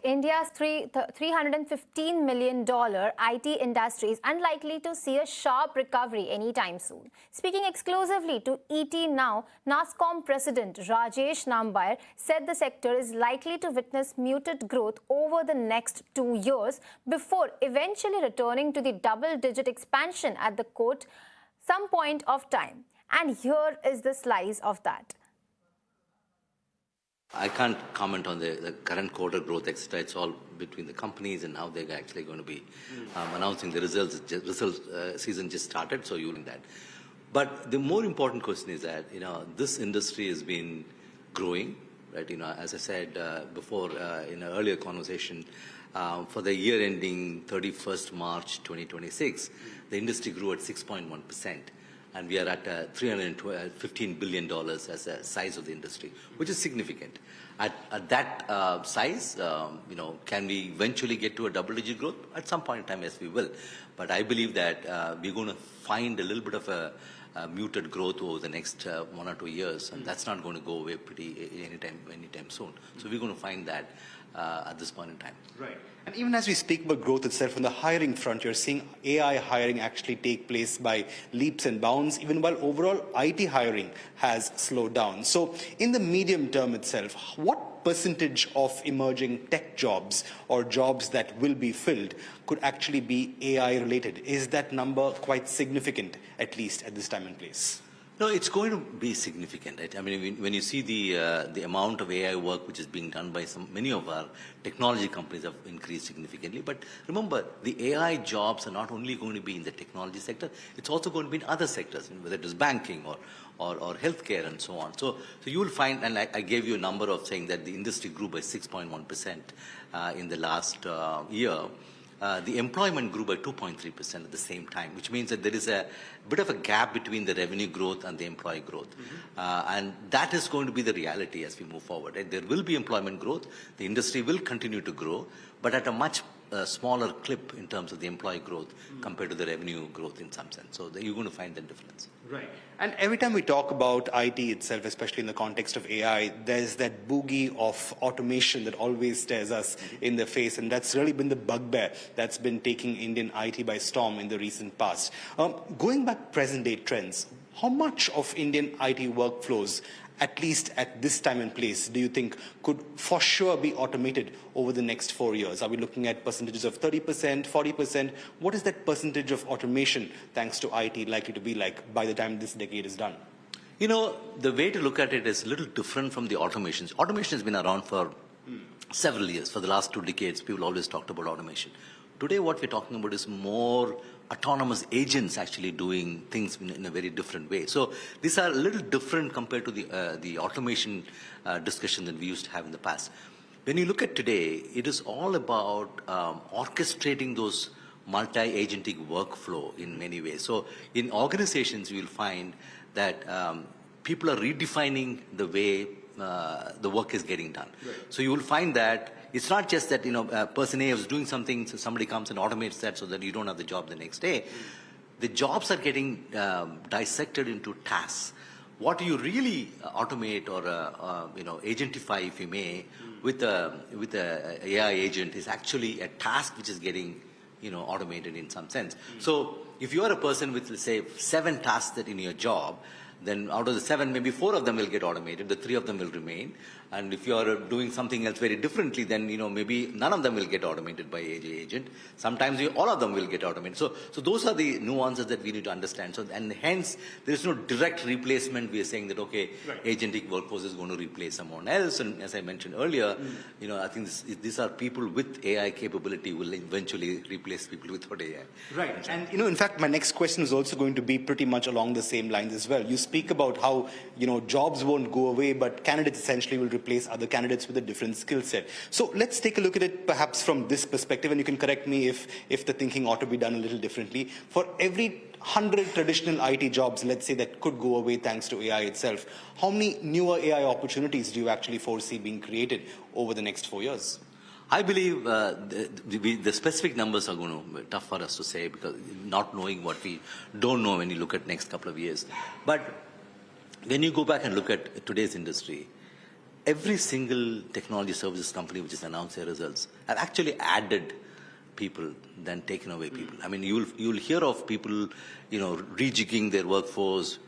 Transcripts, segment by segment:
India's $315 million IT industry is unlikely to see a sharp recovery anytime soon. Speaking exclusively to ET Now, NASSCOM President Rajesh Nambiar said the sector is likely to witness muted growth over the next 2 years before eventually returning to the double-digit expansion at the quote, some point of time. And here is the slice of that. I can't comment on the current quarter growth, etc. It's all between the companies and how they're actually going to be announcing the results. Season just started, so you're in that. But the more important question is that, this industry has been growing, right? As I said before in an earlier conversation, for the year ending 31st March 2026, the industry grew at 6.1%. And we are at $315 billion as a size of the industry, which is significant. At that size, can we eventually get to a double-digit growth? At some point in time, yes, we will. But I believe that we're going to find a little bit of a muted growth over the next 1 or 2 years, and that's not going to go away anytime soon. So we're going to find that at this point in time. Right. And even as we speak about growth itself, on the hiring front, you're seeing AI hiring actually take place by leaps and bounds, even while overall IT hiring has slowed down. So in the medium term itself, what percentage of emerging tech jobs or jobs that will be filled could actually be AI related? Is that number quite significant, at least at this time and place? No, it's going to be significant, right? I mean, when you see the amount of AI work which is being done by many of our technology companies have increased significantly. But remember, the AI jobs are not only going to be in the technology sector; it's also going to be in other sectors, whether it is banking or healthcare and so on. So you will find, and I gave you a number of saying that the industry grew by 6.1% in the last year. The employment grew by 2.3% at the same time, which means that there is a bit of a gap between the revenue growth and the employee growth. And that is going to be the reality as we move forward. Right? There will be employment growth. The industry will continue to grow, but at a much smaller clip in terms of the employee growth compared to the revenue growth in some sense. So you're going to find that difference. Right. And every time we talk about IT itself, especially in the context of AI, there's that boogie of automation that always stares us in the face. And that's really been the bugbear that's been taking Indian IT by storm in the recent past. Going back present day trends, how much of Indian IT workflows, at least at this time and place, do you think could for sure be automated over the next 4 years? Are we looking at percentages of 30%, 40%? What is that percentage of automation, thanks to IT, likely to be like by the time this decade is done? The way to look at it is a little different from the automations. Automation has been around for several years. For the last 2 decades, people always talked about automation. Today, what we're talking about is more autonomous agents actually doing things in a very different way. So these are a little different compared to the automation discussion that we used to have in the past. When you look at today, it is all about orchestrating those multi-agentic workflow in many ways. So in organizations, you will find that people are redefining the way the work is getting done. Right. So you will find that it's not just that, person A is doing something, so somebody comes and automates that so that you don't have the job the next day. The jobs are getting dissected into tasks. What you really automate or, agentify, if you may, with a AI agent is actually a task which is getting, automated in some sense. So if you are a person with, let's say, 7 tasks that in your job, then out of the 7, maybe 4 of them will get automated, the 3 of them will remain. And if you are doing something else very differently, then maybe none of them will get automated by AI agent. Sometimes all of them will get automated. So those are the nuances that we need to understand. So and hence there is no direct replacement. We are saying that agentic workforce is going to replace someone else. And as I mentioned earlier, I think these are people with AI capability will eventually replace people without AI. Right. And in fact, my next question is also going to be pretty much along the same lines as well. You speak about how jobs won't go away, but candidates essentially will replace other candidates with a different skill set. So let's take a look at it perhaps from this perspective, and you can correct me if the thinking ought to be done a little differently. For every 100 traditional IT jobs, let's say, that could go away thanks to AI itself, how many newer AI opportunities do you actually foresee being created over the next 4 years? I believe the specific numbers are going to be tough for us to say, because not knowing what we don't know when you look at next couple of years. But when you go back and look at today's industry, every single technology services company which has announced their results have actually added people than taken away people. I mean, you'll hear of people, rejigging their workforce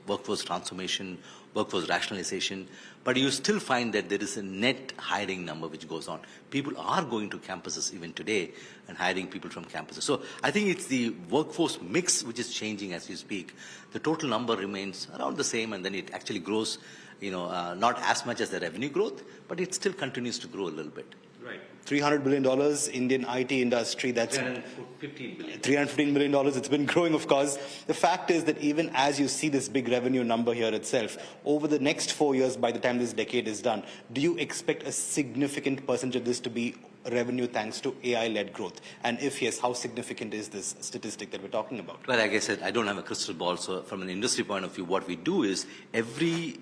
transformation, workforce rationalization, but you still find that there is a net hiring number which goes on. People are going to campuses even today and hiring people from campuses. So I think it's the workforce mix which is changing as we speak. The total number remains around the same, and then it actually grows, not as much as the revenue growth, but it still continues to grow a little bit. Right. $300 billion Indian IT industry, that's $315 billion. It's been growing, of course. The fact is that even as you see this big revenue number here itself, over the next 4 years, by the time this decade is done, do you expect a significant percentage of this to be revenue thanks to AI-led growth? And if yes, how significant is this statistic that we're talking about? Well, like I said, I don't have a crystal ball. So from an industry point of view, what we do is every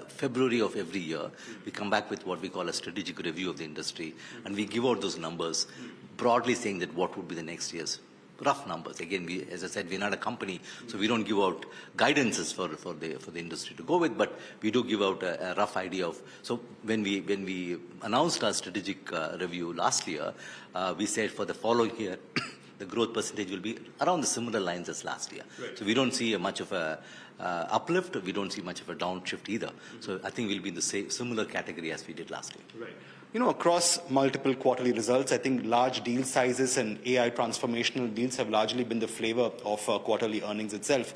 February of every year, we come back with what we call a strategic review of the industry, and we give out those numbers, broadly saying that what would be the next year's rough numbers. Again, as I said, we're not a company, so we don't give out guidances for the industry to go with, but we do give out a rough idea of. So when we announced our strategic review last year, we said for the following year, the growth percentage will be around the similar lines as last year. Right. So we don't see much of a uplift. We don't see much of a downshift either. So I think we'll be in the same similar category as we did last year. Right. Across multiple quarterly results, I think large deal sizes and AI transformational deals have largely been the flavor of quarterly earnings itself.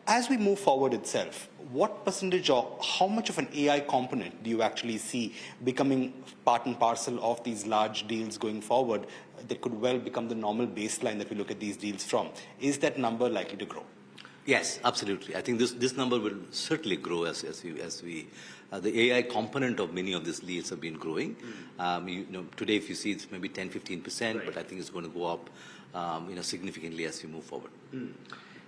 As we move forward itself, what percentage or how much of an AI component do you actually see becoming part and parcel of these large deals going forward that could well become the normal baseline that we look at these deals from? Is that number likely to grow? Yes, absolutely. I think this number will certainly grow as we the AI component of many of these deals have been growing. Today, if you see, it's maybe 10-15%, right, but I think it's going to go up, significantly as we move forward.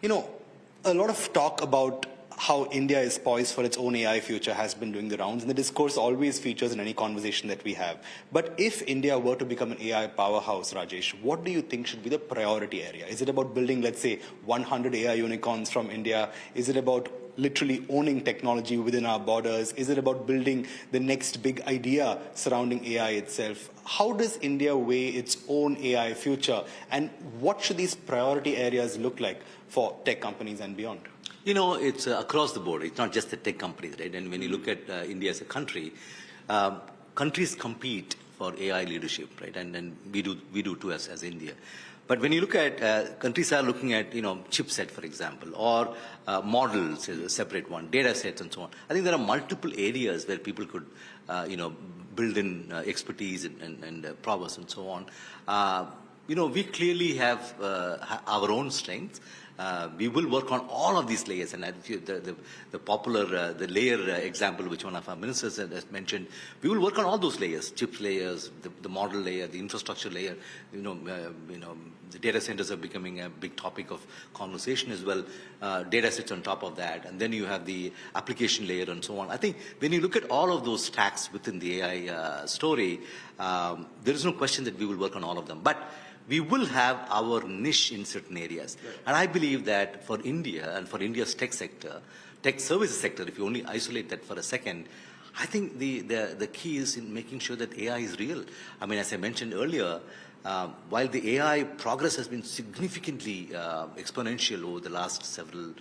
A lot of talk about how India is poised for its own AI future has been doing the rounds, and the discourse always features in any conversation that we have. But if India were to become an AI powerhouse, Rajesh, what do you think should be the priority area? Is it about building, let's say, 100 AI unicorns from India? Is it about literally owning technology within our borders? Is it about building the next big idea surrounding AI itself? How does India weigh its own AI future, and what should these priority areas look like for tech companies and beyond? It's across the board. It's not just the tech companies, right? And when you look at India as a country, countries compete for AI leadership, right? And we do too as India. But when you look at countries are looking at chipset, for example, or models is a separate one, data sets and so on. I think there are multiple areas where people could build in expertise and prowess and so on. We clearly have our own strengths. We will work on all of these layers, and the popular the layer example which one of our ministers has mentioned, we will work on all those layers: chips layers, the model layer, the infrastructure layer. The data centers are becoming a big topic of conversation as well. Data sets on top of that, and then you have the application layer and so on. I think when you look at all of those stacks within the AI story, there is no question that we will work on all of them, but we will have our niche in certain areas. Right. And I believe that for India and for India's tech sector, tech services sector, if you only isolate that for a second, I think the key is in making sure that AI is real. I mean, as I mentioned earlier, while the AI progress has been significantly exponential over the last several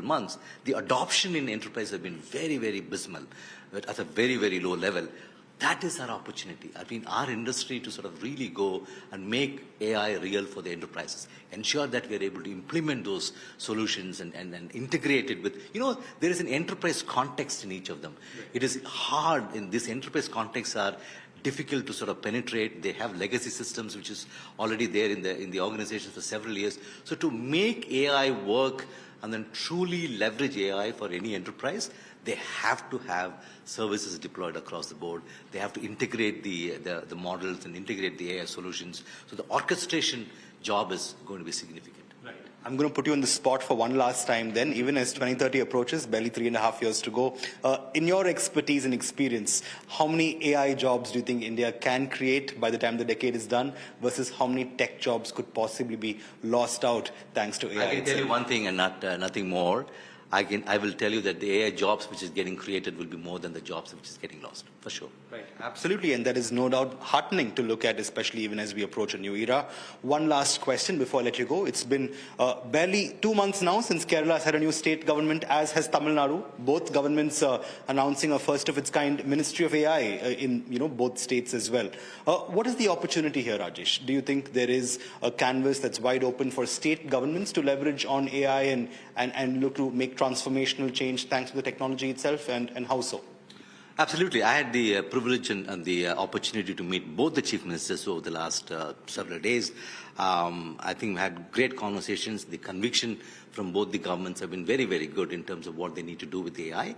months, the adoption in enterprise has been very, very abysmal, at a very, very low level. That is our opportunity. I mean, our industry to sort of really go and make AI real for the enterprises, ensure that we are able to implement those solutions and integrate it with, there is an enterprise context in each of them. Right. It is hard in this enterprise contexts are difficult to sort of penetrate. They have legacy systems which is already there in the organizations for several years. So to make AI work and then truly leverage AI for any enterprise, they have to have services deployed across the board. They have to integrate the models and integrate the AI solutions. So the orchestration job is going to be significant. Right. I'm going to put you on the spot for one last time then, even as 2030 approaches, barely 3.5 years to go. In your expertise and experience, how many AI jobs do you think India can create by the time the decade is done versus how many tech jobs could possibly be lost out thanks to AI? I can tell you one thing and nothing more. I will tell you that the AI jobs which is getting created will be more than the jobs which is getting lost, for sure. Right, absolutely, and that is no doubt heartening to look at, especially even as we approach a new era. One last question before I let you go. It's been barely 2 months now since Kerala has had a new state government, as has Tamil Nadu. Both governments announcing a first-of-its-kind Ministry of AI in both states as well. What is the opportunity here, Rajesh? Do you think there is a canvas that's wide open for state governments to leverage on AI and look to make transformational change thanks to the technology itself, and how so? Absolutely. I had the privilege and the opportunity to meet both the chief ministers over the last several days. I think we had great conversations. The conviction from both the governments have been very, very good in terms of what they need to do with AI.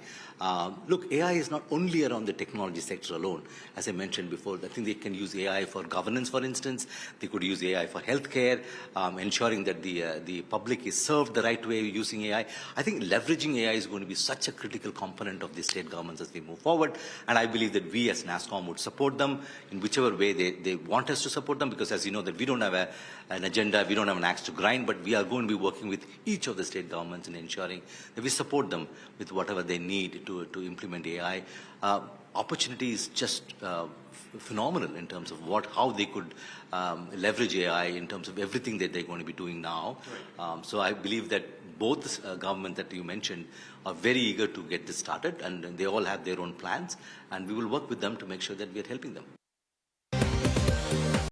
Look, AI is not only around the technology sector alone. As I mentioned before, I think they can use AI for governance, for instance. They could use AI for healthcare, ensuring that the public is served the right way using AI. I think leveraging AI is going to be such a critical component of the state governments as we move forward. And I believe that we as NASSCOM would support them in whichever way they want us to support them, because as you know that we don't have an agenda, we don't have an axe to grind, but we are going to be working with each of the state governments and ensuring that we support them with whatever they need to implement AI. Opportunity is just phenomenal in terms of how they could leverage AI in terms of everything that they're going to be doing now. Right. So I believe that both governments that you mentioned are very eager to get this started, and they all have their own plans, and we will work with them to make sure that we are helping them.